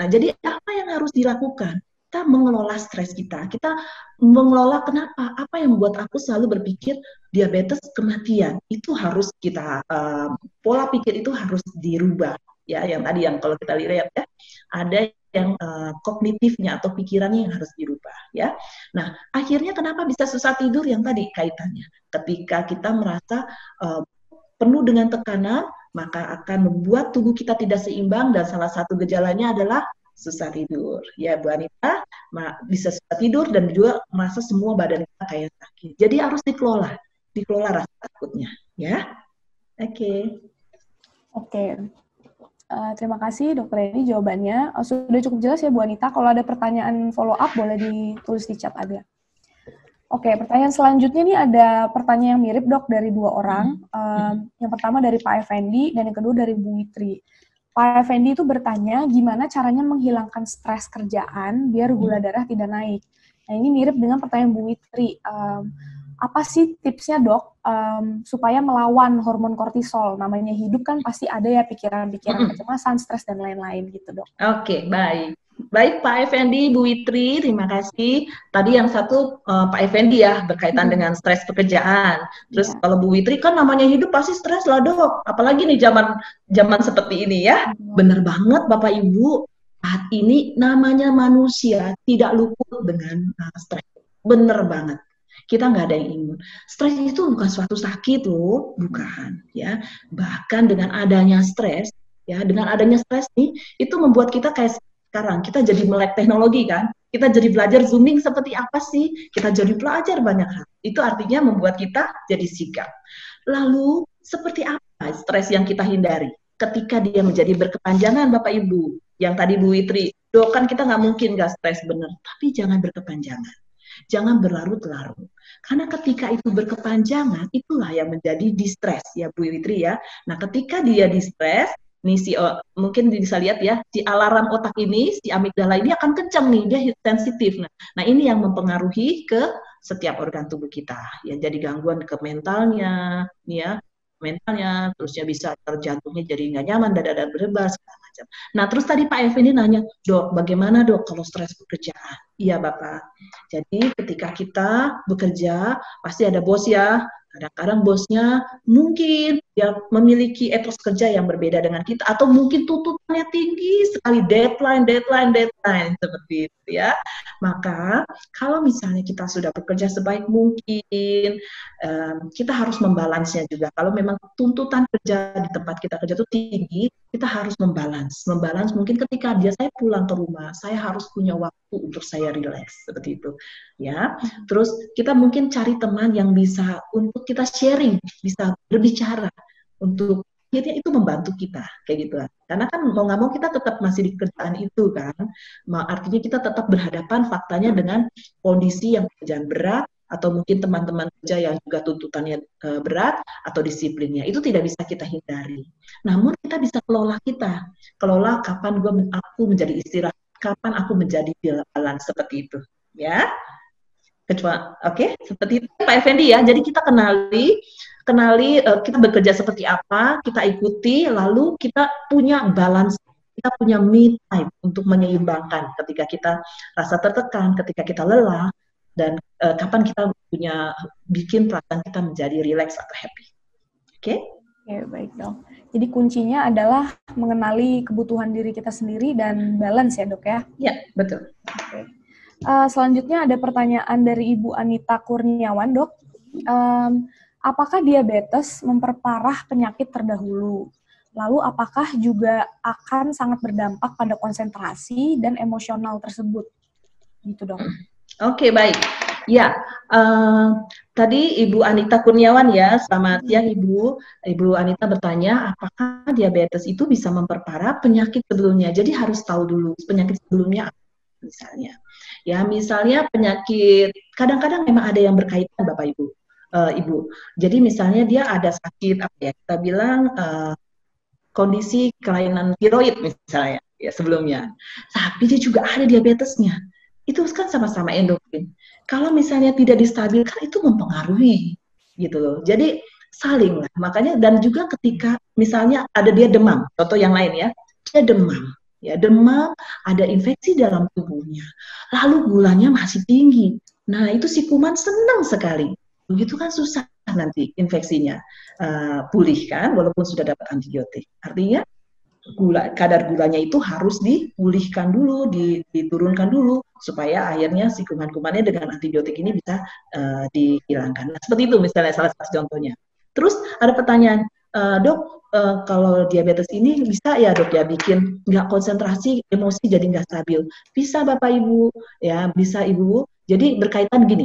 A: Nah, jadi apa yang harus dilakukan? Kita mengelola stres kita mengelola kenapa, apa yang membuat aku selalu berpikir diabetes kematian, itu harus kita, pola pikir itu harus dirubah, ya, yang tadi yang kalau kita lihat ya, ada yang kognitifnya atau pikirannya yang harus dirubah, ya. Nah, akhirnya kenapa bisa susah tidur yang tadi kaitannya, ketika kita merasa penuh dengan tekanan, maka akan membuat tubuh kita tidak seimbang dan salah satu gejalanya adalah susah tidur. Ya, Bu Anita, bisa susah tidur dan juga merasa semua badan kita kayak sakit. Jadi harus dikelola rasa takutnya, ya. Oke.
B: Oke. Terima kasih Dokter Eni jawabannya. Sudah cukup jelas ya Bu Anita. Kalau ada pertanyaan follow up boleh ditulis di chat ada. Oke, pertanyaan selanjutnya nih ada pertanyaan yang mirip Dok dari dua orang. Yang pertama dari Pak Effendi dan yang kedua dari Bu Witri. Pak Effendi itu bertanya gimana caranya menghilangkan stres kerjaan biar gula darah tidak naik. Nah ini mirip dengan pertanyaan Bu Witri. Apa sih tipsnya Dok supaya melawan hormon kortisol? Namanya hidup kan pasti ada ya pikiran-pikiran kecemasan, stres dan lain-lain gitu Dok.
A: Oke, baik. Baik Pak Effendi, Bu Witri, terima kasih. Tadi yang satu Pak Effendi ya berkaitan dengan stres pekerjaan. Terus kalau Bu Witri kan namanya hidup pasti stres lah Dok. Apalagi nih zaman seperti ini ya. Bener banget Bapak Ibu. Saat ini namanya manusia tidak luput dengan stres. Bener banget. Kita nggak ada yang imun. Stres itu bukan suatu sakit loh, bukan ya. Bahkan dengan adanya stres, ya dengan adanya stres nih, itu membuat kita kayak sekarang kita jadi melek teknologi kan, kita jadi belajar zooming seperti apa sih, kita jadi belajar banyak hal. Itu artinya membuat kita jadi sigap. Lalu seperti apa stres yang kita hindari? Ketika dia menjadi berkepanjangan Bapak Ibu, yang tadi Bu Witri, Dok kan kita nggak mungkin nggak stres bener, tapi jangan berkepanjangan. Jangan berlarut-larut. Karena ketika itu berkepanjangan, itulah yang menjadi distres ya Bu Witri ya. Nah ketika dia distres, nih mungkin bisa lihat ya, si alarm otak ini, si amigdala ini akan kencang nih, dia sensitif. Nah ini yang mempengaruhi ke setiap organ tubuh kita. Ya jadi gangguan ke mentalnya, ya mentalnya, terusnya bisa terjantungnya jadi nggak nyaman, dada berdebar segala macam. Nah terus tadi Pak Effendi nanya, Dok, bagaimana Dok kalau stres pekerjaan? Iya Bapak. Jadi ketika kita bekerja pasti ada bos ya. Kadang-kadang bosnya mungkin dia memiliki etos kerja yang berbeda dengan kita atau mungkin tuntutannya tinggi sekali, deadline seperti itu ya. Maka kalau misalnya kita sudah bekerja sebaik mungkin, kita harus membalansnya juga. Kalau memang tuntutan kerja di tempat kita kerja itu tinggi, kita harus membalans mungkin ketika saya pulang ke rumah, saya harus punya waktu untuk saya rileks seperti itu ya. Terus kita mungkin cari teman yang bisa untuk kita sharing, bisa berbicara untuk akhirnya itu membantu kita kayak gitu. Karena kan mau nggak mau kita tetap masih di kerjaan itu kan, artinya kita tetap berhadapan faktanya dengan kondisi yang pekerjaan berat, atau mungkin teman-teman kerja yang juga tuntutannya berat atau disiplinnya, itu tidak bisa kita hindari. Namun kita bisa kelola kapan aku menjadi istirahat, kapan aku menjadi balance seperti itu, ya. Oke, seperti itu Pak Effendi ya. Jadi kita kenali kita bekerja seperti apa, kita ikuti, lalu kita punya balance, kita punya me time untuk menyeimbangkan ketika kita rasa tertekan, ketika kita lelah, dan kapan kita punya bikin perasaan kita menjadi relax atau happy. Oke?
B: Oke, baik dong. Jadi kuncinya adalah mengenali kebutuhan diri kita sendiri dan balance ya dok ya?
A: Ya, betul.
B: Oke. Selanjutnya ada pertanyaan dari Ibu Anita Kurniawan, dok. Apakah diabetes memperparah penyakit terdahulu? Lalu apakah juga akan sangat berdampak pada konsentrasi dan emosional tersebut? Gitu dok.
A: Oke, baik. Ya, tadi Ibu Anita Kurniawan ya, selamat siang Ibu. Ibu Anita bertanya, apakah diabetes itu bisa memperparah penyakit sebelumnya? Jadi harus tahu dulu penyakit sebelumnya apa misalnya. Ya, misalnya penyakit, kadang-kadang memang ada yang berkaitan Bapak Ibu. Ibu. Jadi misalnya dia ada sakit, apa ya, kita bilang kondisi kelainan tiroid misalnya, ya sebelumnya. Tapi dia juga ada diabetesnya. Itu kan sama-sama endokrin. Kalau misalnya tidak distabilkan itu mempengaruhi gitu loh. Jadi saling lah. Makanya dan juga ketika misalnya ada dia demam, contoh yang lain ya, dia demam. Ya, demam, ada infeksi dalam tubuhnya. Lalu gulanya masih tinggi. Nah, itu si kuman senang sekali. Begitu kan susah nanti infeksinya pulih kan walaupun sudah dapat antibiotik. Artinya kadar gulanya itu harus dipulihkan dulu, diturunkan dulu supaya akhirnya si kuman-kumannya dengan antibiotik ini bisa dihilangkan. Nah, seperti itu misalnya salah satu contohnya. Terus ada pertanyaan, dok, kalau diabetes ini bisa ya dok ya bikin nggak konsentrasi, emosi jadi nggak stabil. Bisa Bapak Ibu, ya bisa Ibu. Jadi berkaitan gini,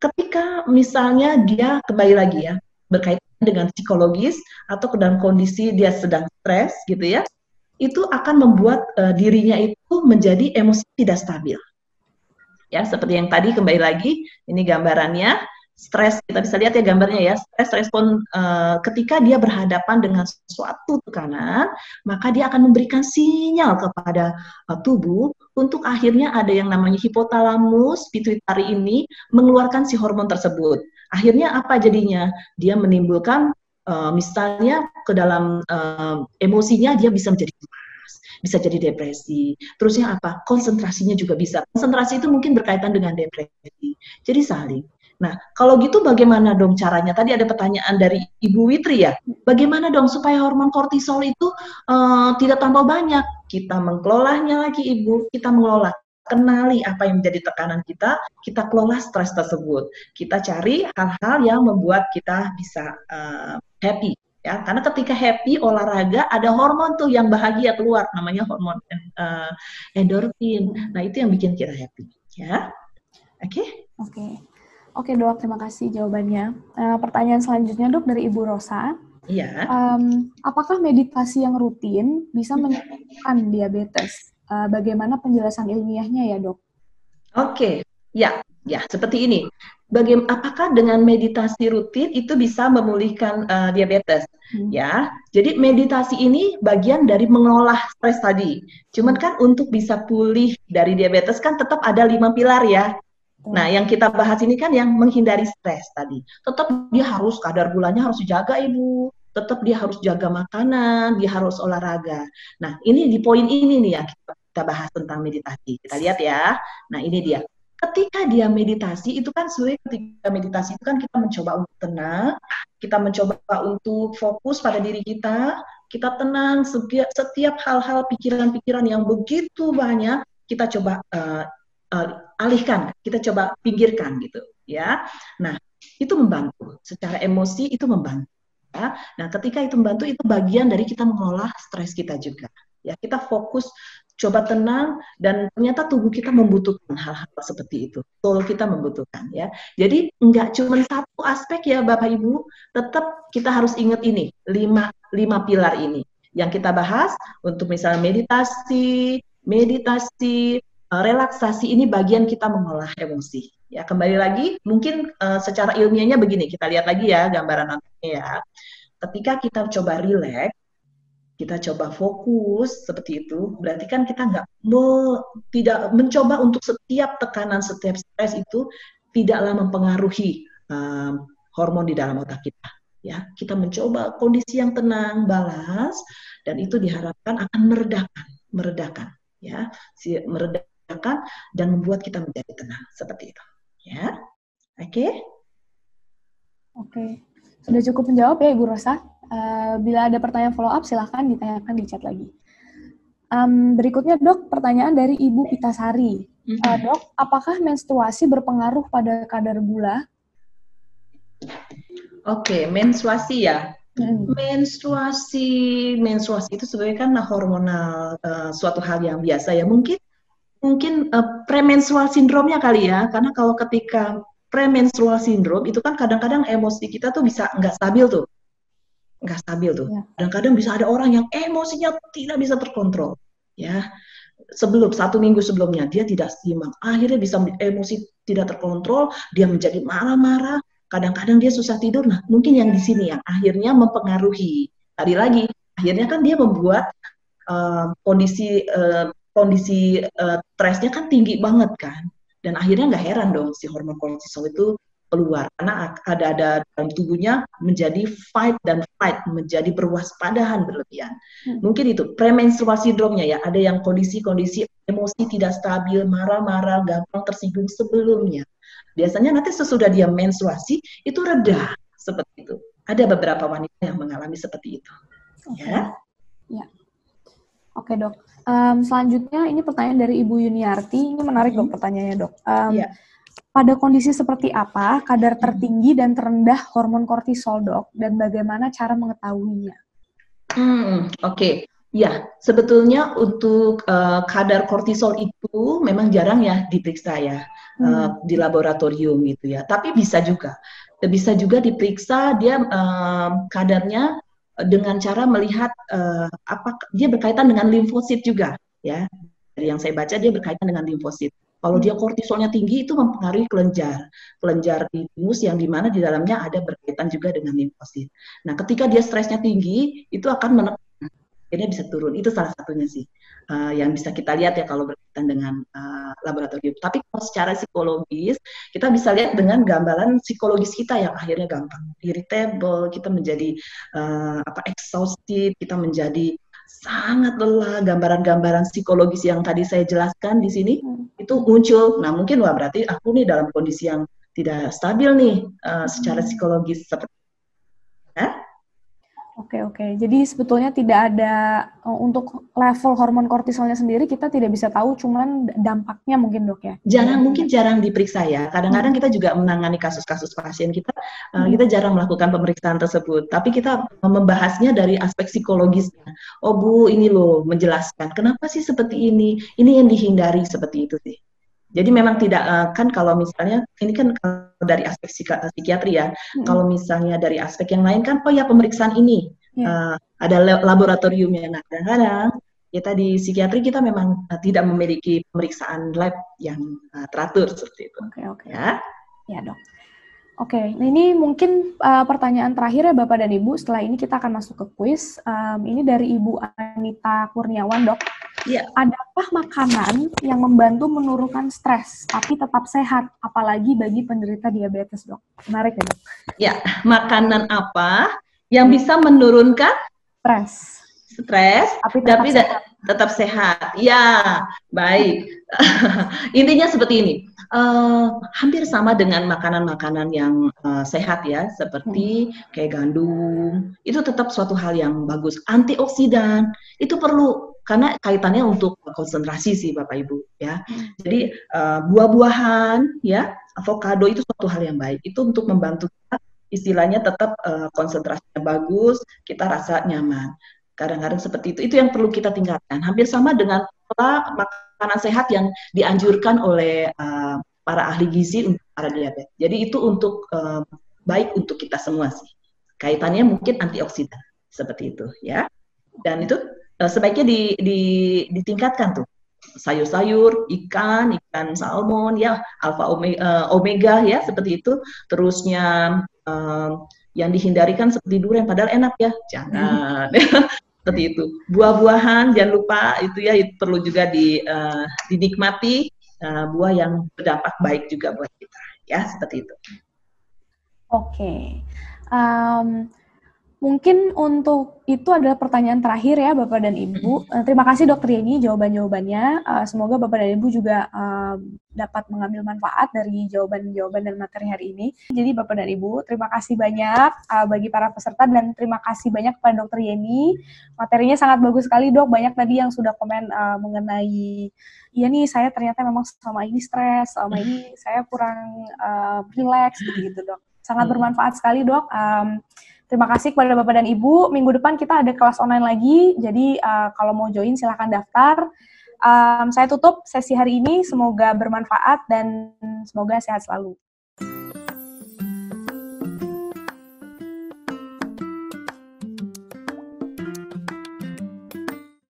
A: ketika misalnya dia kembali lagi ya, berkaitan dengan psikologis atau dalam kondisi dia sedang stres gitu ya, itu akan membuat dirinya itu menjadi emosi tidak stabil. Ya, seperti yang tadi kembali lagi, ini gambarannya, stres, kita bisa lihat ya gambarnya ya, stres respon ketika dia berhadapan dengan suatu tekanan, maka dia akan memberikan sinyal kepada tubuh untuk akhirnya ada yang namanya hipotalamus pituitari ini mengeluarkan si hormon tersebut. Akhirnya apa jadinya? Dia menimbulkan misalnya ke dalam emosinya dia bisa menjadi cemas, bisa jadi depresi. Terusnya apa? Konsentrasinya juga bisa. Konsentrasi itu mungkin berkaitan dengan depresi. Jadi saling. Nah, kalau gitu bagaimana dong caranya? Tadi ada pertanyaan dari Ibu Witri ya. Bagaimana dong supaya hormon kortisol itu tidak tambah banyak? Kita mengelolanya lagi Ibu, kita mengelola. Kenali apa yang menjadi tekanan kita kelola stres tersebut. Kita cari hal-hal yang membuat kita bisa happy. Ya, karena ketika happy olahraga ada hormon tuh yang bahagia keluar namanya hormon endorfin. Nah, itu yang bikin kita happy, ya. Oke?
B: Oke, Dok, terima kasih jawabannya. Pertanyaan selanjutnya Dok dari Ibu Rosa.
A: Iya.
B: Apakah meditasi yang rutin bisa menyembuhkan diabetes? Bagaimana penjelasan ilmiahnya ya, Dok?
A: Oke. Ya, seperti ini. Apakah dengan meditasi rutin itu bisa memulihkan diabetes? Ya, jadi meditasi ini bagian dari mengelola stres tadi. Cuman kan untuk bisa pulih dari diabetes kan tetap ada 5 pilar ya. Nah, yang kita bahas ini kan yang menghindari stres tadi. Tetap dia harus kadar gulanya harus dijaga Ibu. Tetap dia harus jaga makanan, dia harus olahraga. Nah, ini di poin ini nih yang kita bahas tentang meditasi. Kita lihat ya. Nah, ini dia. Ketika dia meditasi, itu kan sebenarnya ketika meditasi itu kan kita mencoba untuk tenang, kita mencoba untuk fokus pada diri kita tenang, setiap hal-hal pikiran-pikiran yang begitu banyak, kita coba alihkan, kita coba pinggirkan gitu ya. Nah, itu membantu, secara emosi itu membantu. Ya. Nah, ketika itu membantu, itu bagian dari kita mengelola stres kita juga. Ya, kita fokus, coba tenang, dan ternyata tubuh kita membutuhkan hal-hal seperti itu. Tubuh kita membutuhkan ya. Jadi nggak cuma satu aspek ya Bapak Ibu, tetap kita harus ingat ini, lima pilar ini. Yang kita bahas untuk misalnya meditasi, relaksasi ini bagian kita mengolah emosi. Ya, kembali lagi, mungkin secara ilmiahnya begini, kita lihat lagi ya gambaran nantinya ya. Ketika kita coba rileks, kita coba fokus seperti itu, berarti kan kita tidak mencoba untuk setiap tekanan, setiap stres itu tidaklah mempengaruhi hormon di dalam otak kita. Ya, kita mencoba kondisi yang tenang, balas, dan itu diharapkan akan meredakan, ya, meredakan dan membuat kita menjadi tenang seperti itu. Ya, oke.
B: Oke, sudah cukup menjawab ya Ibu Rosa. Bila ada pertanyaan follow up, silahkan ditanyakan di chat lagi. Berikutnya dok, pertanyaan dari Ibu Pitasari. Dok, apakah menstruasi berpengaruh pada kadar gula?
A: Oke, menstruasi ya. Menstruasi itu sebenarnya kan hormonal, suatu hal yang biasa ya. Mungkin premenstrual sindromnya kali ya, karena kalau ketika premenstrual sindrom itu kan kadang-kadang emosi kita tuh bisa nggak stabil tuh. Kadang-kadang bisa ada orang yang emosinya tidak bisa terkontrol, ya. 1 minggu sebelumnya dia tidak simak, akhirnya bisa emosi tidak terkontrol, dia menjadi marah-marah, kadang-kadang dia susah tidur. Nah, mungkin yang di sini yang akhirnya mempengaruhi. Tadi lagi, akhirnya kan dia membuat kondisi stresnya kan tinggi banget kan, dan akhirnya nggak heran dong si hormon kortisol itu keluar karena ada dalam tubuhnya menjadi fight dan flight, menjadi berwaspadahan berlebihan. Mungkin itu premenstrual sindromnya ya, ada yang kondisi-kondisi emosi tidak stabil, marah-marah, gampang tersinggung sebelumnya. Biasanya nanti sesudah dia menstruasi itu reda seperti itu. Ada beberapa wanita yang mengalami seperti itu. Ya.
B: Oke dok. Selanjutnya ini pertanyaan dari Ibu Yuniarti. Ini menarik dok pertanyaannya dok. Pada kondisi seperti apa kadar tertinggi dan terendah hormon kortisol dok, dan bagaimana cara mengetahuinya?
A: Oke. Ya, sebetulnya untuk kadar kortisol itu memang jarang ya diperiksa ya di laboratorium gitu ya. Tapi bisa juga diperiksa dia kadarnya dengan cara melihat dia berkaitan dengan limfosit juga ya. Dari yang saya baca dia berkaitan dengan limfosit. Kalau dia kortisolnya tinggi itu mempengaruhi kelenjar di timus yang dimana di dalamnya ada berkaitan juga dengan limfosit. Nah, ketika dia stresnya tinggi itu akan menekan, akhirnya bisa turun. Itu salah satunya sih yang bisa kita lihat ya kalau berkaitan dengan laboratorium. Tapi kalau secara psikologis kita bisa lihat dengan gambaran psikologis kita yang akhirnya gampang irritable, kita menjadi exhausted, kita menjadi sangat lelah. Gambaran-gambaran psikologis yang tadi saya jelaskan di sini itu muncul. Nah, mungkin berarti aku nih dalam kondisi yang tidak stabil nih secara psikologis seperti
B: Oke. Jadi sebetulnya tidak ada untuk level hormon kortisolnya sendiri kita tidak bisa tahu, cuman dampaknya mungkin dok ya.
A: Jarang diperiksa ya. Kadang-kadang kita juga menangani kasus-kasus pasien kita, kita jarang melakukan pemeriksaan tersebut. Tapi kita membahasnya dari aspek psikologisnya. Oh Bu, ini loh menjelaskan kenapa sih seperti ini. Ini yang dihindari seperti itu sih. Jadi memang tidak kan kalau misalnya ini kan dari aspek psikiatri ya. Kalau misalnya dari aspek yang lain kan pemeriksaan ini ada laboratoriumnya. Nah, kadang-kadang kita di psikiatri kita memang tidak memiliki pemeriksaan lab yang teratur seperti itu.
B: Oke. Ya dok. Oke, nah ini mungkin pertanyaan terakhir ya Bapak dan Ibu. Setelah ini kita akan masuk ke kuis. Ini dari Ibu Anita Kurniawan, dok.
A: Iya.
B: Adakah makanan yang membantu menurunkan stres tapi tetap sehat, apalagi bagi penderita diabetes, dok? Menarik ya, dok?
A: Ya, makanan apa yang bisa menurunkan stres tapi tetap sehat? Ya, baik. Intinya seperti ini. Hampir sama dengan makanan-makanan yang sehat ya, seperti kayak gandum, itu tetap suatu hal yang bagus. Antioksidan itu perlu karena kaitannya untuk konsentrasi sih Bapak Ibu ya. Jadi buah-buahan ya, avocado itu suatu hal yang baik. Itu untuk membantu kita istilahnya tetap konsentrasinya bagus, kita rasa nyaman. Kadang-kadang seperti itu yang perlu kita tingkatkan. Hampir sama dengan pola makanan sehat yang dianjurkan oleh para ahli gizi untuk para diabetes. Jadi itu untuk baik untuk kita semua sih. Kaitannya mungkin antioksidan seperti itu ya. Dan itu sebaiknya ditingkatkan tuh. sayur-sayur, ikan salmon, ya alfa omega ya seperti itu. Terusnya yang dihindari kan seperti durian, padahal enak ya, jangan. Seperti itu. Buah-buahan jangan lupa itu ya, itu perlu juga dinikmati, buah yang berdampak baik juga buat kita ya, seperti itu.
B: Oke. Mungkin untuk itu adalah pertanyaan terakhir ya Bapak dan Ibu. Terima kasih Dokter Yeni jawaban-jawabannya. Semoga Bapak dan Ibu juga dapat mengambil manfaat dari jawaban-jawaban dan materi hari ini. Jadi Bapak dan Ibu, terima kasih banyak bagi para peserta dan terima kasih banyak kepada Dokter Yeni. Materinya sangat bagus sekali Dok. Banyak tadi yang sudah komen mengenai, iya nih saya ternyata memang selama ini stres, selama ini saya kurang relax gitu Dok. Sangat bermanfaat sekali Dok. Terima kasih kepada Bapak dan Ibu. Minggu depan kita ada kelas online lagi, jadi kalau mau join silahkan daftar. Saya tutup sesi hari ini, semoga bermanfaat dan semoga sehat selalu.